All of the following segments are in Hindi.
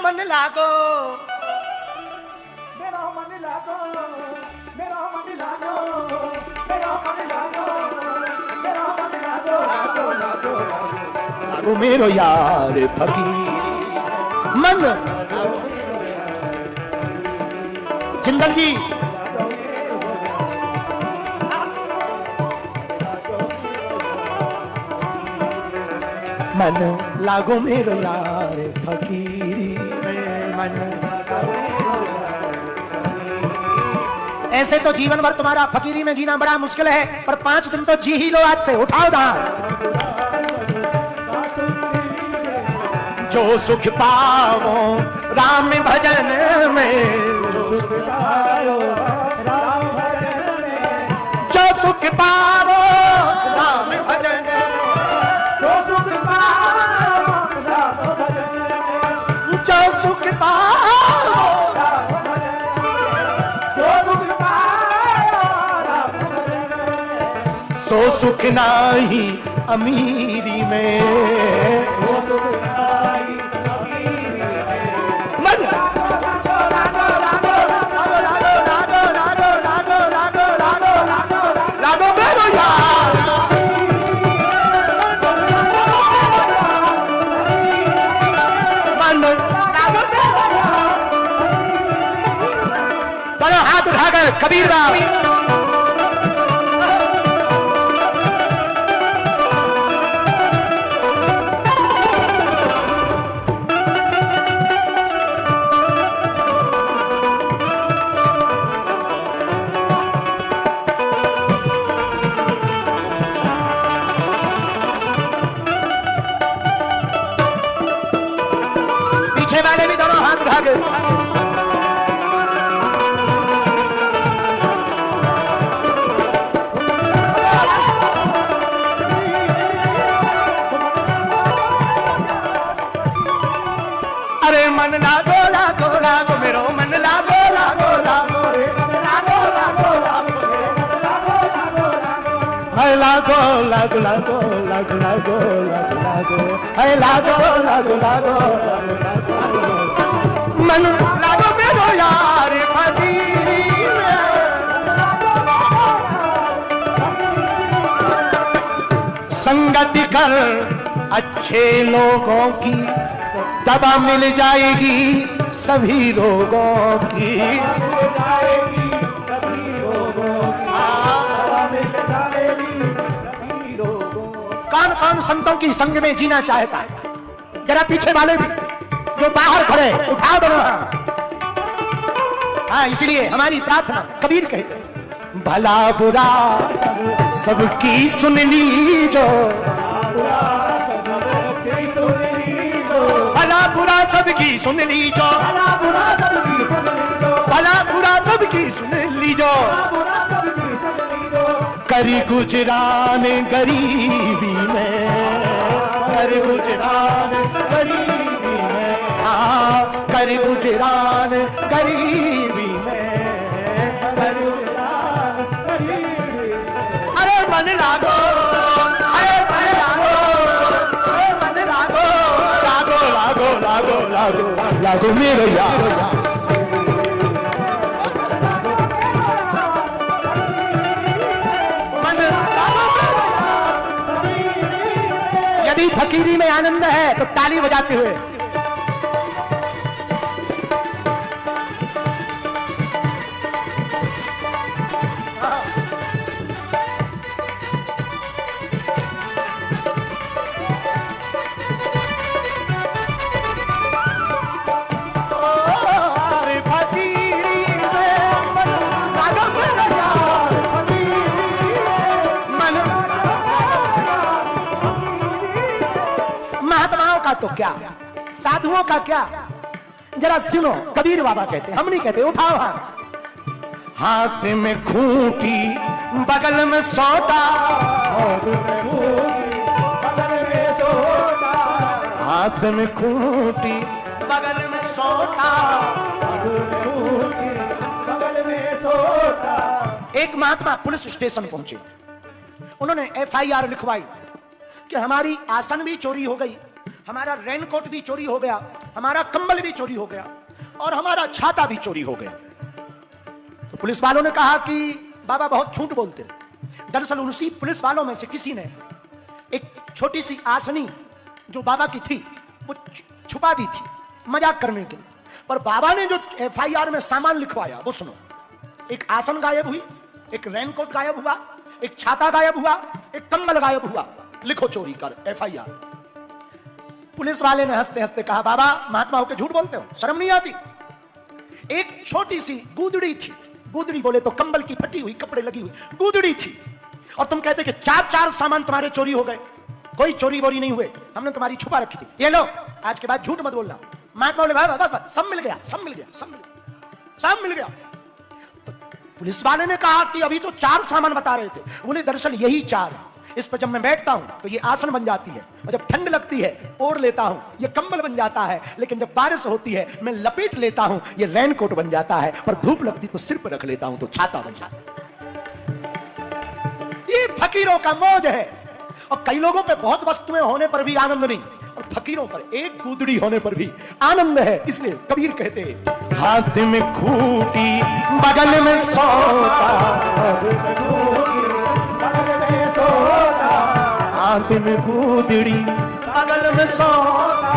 मन लागो, मेरा मन लागो, मेरा मन लागो, मेरा मन लागो, मेरा मन लागो, लागो लागो लागो मेरो यार फकीर मन। जिंदल जी मन लागो मेरो यार फकीरी में मन। ऐसे तो जीवन भर तुम्हारा फकीरी में जीना बड़ा मुश्किल है, पर 5 दिन तो जी ही लो आज से। उठाओ दांत। जो सुख पाओ राम भजन में, जो सुख पाओ राम भजन में, जो सुख पाओ राम भजन में, जो सुख पाओ राम भजन में, जो सुख पाओ राम भजन में, जो सुख पाओ राम भजन में, सो सुख नाही अमीरी में, जो सुख नाही अमीरी में। मन लागो मेरो यार, मन लागो मेरो यार। दोनों हाथ उठाकर कबीर बाबा वाले भी दोनों हाथ उठा के। अरे मन लागो लागो लागो मेरो मन लागो लागो लागो रे मन लागो लागो लागो रे मन लागो लागो लागो। हाय लागो लागो लागो लागो लागो लागो लागो, हाय लागो लागो लागो लागो लागो, मन लागो मेरो यार फकीरी में। संगति कर अच्छे लोगों की, दवा मिल जाएगी सभी रोगों की, कौन कौन संतों की संग में जीना चाहता है? जरा पीछे वाले भी जो बाहर खड़े उठा दो। हाँ, इसलिए हमारी प्रार्थना कबीर कहते हैं, भला बुरा सबकी सुन लीजो, भला बुरा सबकी सुन लीजो, भला बुरा सबकी सुन लीजो, करी गुजरान गरीबी में, करी गुजरान गरीबी में, हाँ करी गुजरान गरीबी में, करी गुजरान गरीबी। अरे मन लागो, अरे मन लागो, अरे मन लागो, लागो लागो लागो लागो लागो मेरो यार। यदि फकीरी में आनंद है तो ताली बजाते हुए। तो क्या साधुओं का क्या, जरा सुनो। कबीर बाबा कहते हैं, हम नहीं कहते। उठाओ हाथ। हाथ में खूंटी बगल में सोटा, हाथ में खूंटी बगल में सोटा, एक महात्मा पुलिस स्टेशन पहुंचे। उन्होंने FIR लिखवाई कि हमारी आसन भी चोरी हो गई, हमारा रेनकोट भी चोरी हो गया, हमारा कंबल भी चोरी हो गया और हमारा छाता भी चोरी हो गया। तो पुलिस वालों ने कहा कि बाबा बहुत झूठ बोलते हैं। दरअसल उसी पुलिस वालों में से किसी ने एक छोटी सी आसनी जो बाबा की थी वो छुपा दी थी मजाक करने के लिए। पर बाबा ने जो एफआईआर में सामान लिखवाया वो सुनो, एक आसन गायब हुई, एक रेनकोट गायब हुआ, एक छाता गायब हुआ, एक कंबल गायब हुआ। लिखो चोरी कर एफआईआर। पुलिस वाले ने हंसते हंसते कहा, बाबा महात्मा होकर झूठ बोलते हो, शर्म नहीं आती? एक छोटी सी गुदड़ी थी, गुदड़ी बोले तो कंबल की फटी हुई, कपड़े लगी हुई गुदड़ी थी, और तुम कहते कि चार सामान तुम्हारे चोरी हो गए। कोई चोरी वोरी नहीं हुए, हमने तुम्हारी छुपा रखी थी, ये लो, आज के बाद झूठ मत बोलना। महात्मा बोले, बस बस सब मिल गया, सब मिल गया, सब मिल गया, सब मिल गया। तो पुलिस वाले ने कहा कि अभी तो 4 सामान बता रहे थे। बोले दरअसल यही 4, इस पर जब मैं बैठता हूं तो ये आसन बन जाती है, और जब ठंड लगती है ओढ़ लेता हूं, ये कंबल बन जाता है, लेकिन जब बारिश होती है मैं लपेट लेता हूं, ये रेनकोट बन जाता है, और धूप लगती तो सिर पर रख लेता हूं तो छाता बन जाता है। ये फकीरों का मौज है। और कई लोगों पे बहुत वस्तुएं होने पर भी आनंद नहीं, और फकीरों पर एक गुदड़ी होने पर भी आनंद है। इसलिए कबीर कहते हैं, हाथ में खूटी बगल में सोता, हाथ में गुदड़ी बगल में सोता,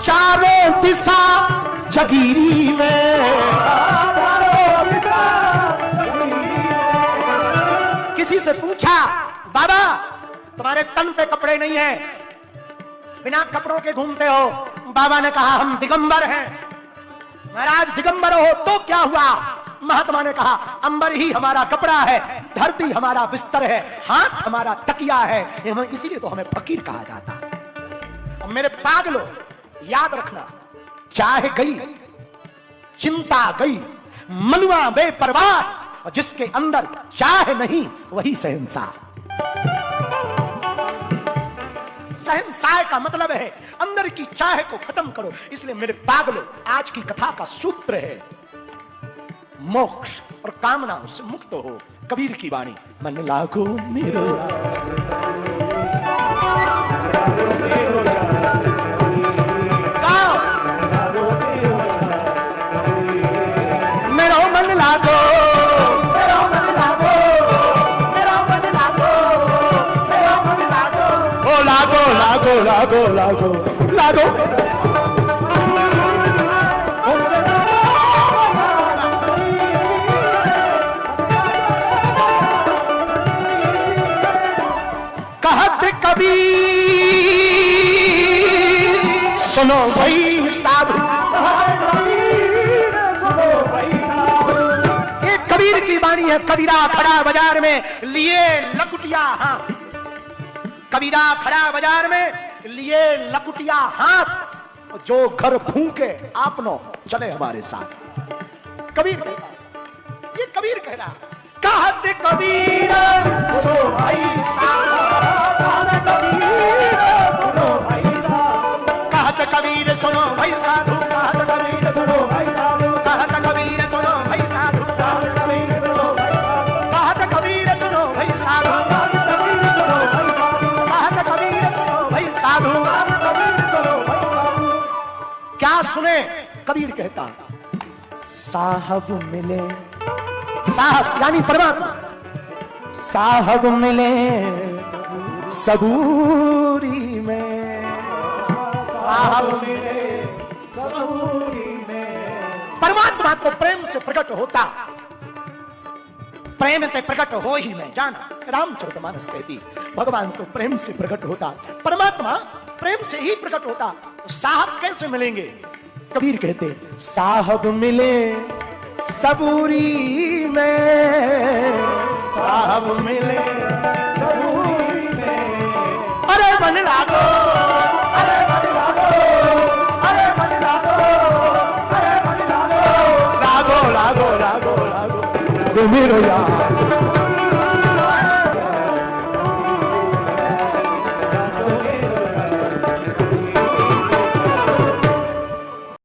चारों दिशा जगीरी में। किसी से पूछा, बाबा तुम्हारे तन पे कपड़े नहीं है, बिना कपड़ों के घूमते हो? बाबा ने कहा, हम दिगंबर हैं। महाराज दिगंबर हो तो क्या हुआ? महात्मा ने कहा, अंबर ही हमारा कपड़ा है, धरती हमारा बिस्तर है, हाथ हमारा तकिया है, इसीलिए तो हमें फकीर कहा जाता है। और मेरे पागलों याद रखना, चाहे गई चिंता गई, मनुआ बेपरवाह, और जिसके अंदर चाह नहीं वही शहंशाह। शहंशाह का मतलब है अंदर की चाह को खत्म करो। इसलिए मेरे पागलों, आज की कथा का सूत्र है मोक्ष और कामनाओं से मुक्त हो। कबीर की वाणी, मन लागो मेरो मेरो मन लागो, मेरो मन लागो, मेरो मन लागो, मेरो मन लागो, ओ लागो लागो लागो लागो लागो। कबीर सुनो भाई साधु, ये कबीर की वाणी है। कबीरा खड़ा बाजार में लिए लकुटिया हाथ, कबीरा खड़ा बाजार में लिए लकुटिया हाथ, जो घर फूके आपनो चले हमारे साथ। कबीर, ये कबीर कह रहा, कहत कबीर सो भाई साधु, कहत कबीर सुनो भाई साधु, कहत कबीर सुनो भाई साधु, कहत कबीर सुनो भाई साधु, कहत कबीर सुनो भाई साधु, कहत कबीर सुनो भाई साधु, कहत कबीर सुनो भाई साधु, कहत कबीर सुनो भाई साधु, कहत कबीर सुनो भाई साधु, कहत कबीर सुनो भाई साधु। क्या सुने? कबीर कहता, साहब मिले, साहब यानी परमात्मा, साहब मिले सबूरी में, साहब मिले सबूरी में। परमात्मा तो प्रेम से प्रकट होता, प्रेम ते प्रकट हो ही में जाना। रामचरितमानस कहती, भगवान तो प्रेम से प्रकट होता, परमात्मा प्रेम से ही प्रकट होता। तो साहब कैसे मिलेंगे? कबीर कहते, साहब मिले सबूरी में, साहब मिले सबूरी में। अरे मन लागो, अरे मन लागो, अरे मन लागो, अरे मन लागो, लागो लागो लागो लागो लागो मेरो यार।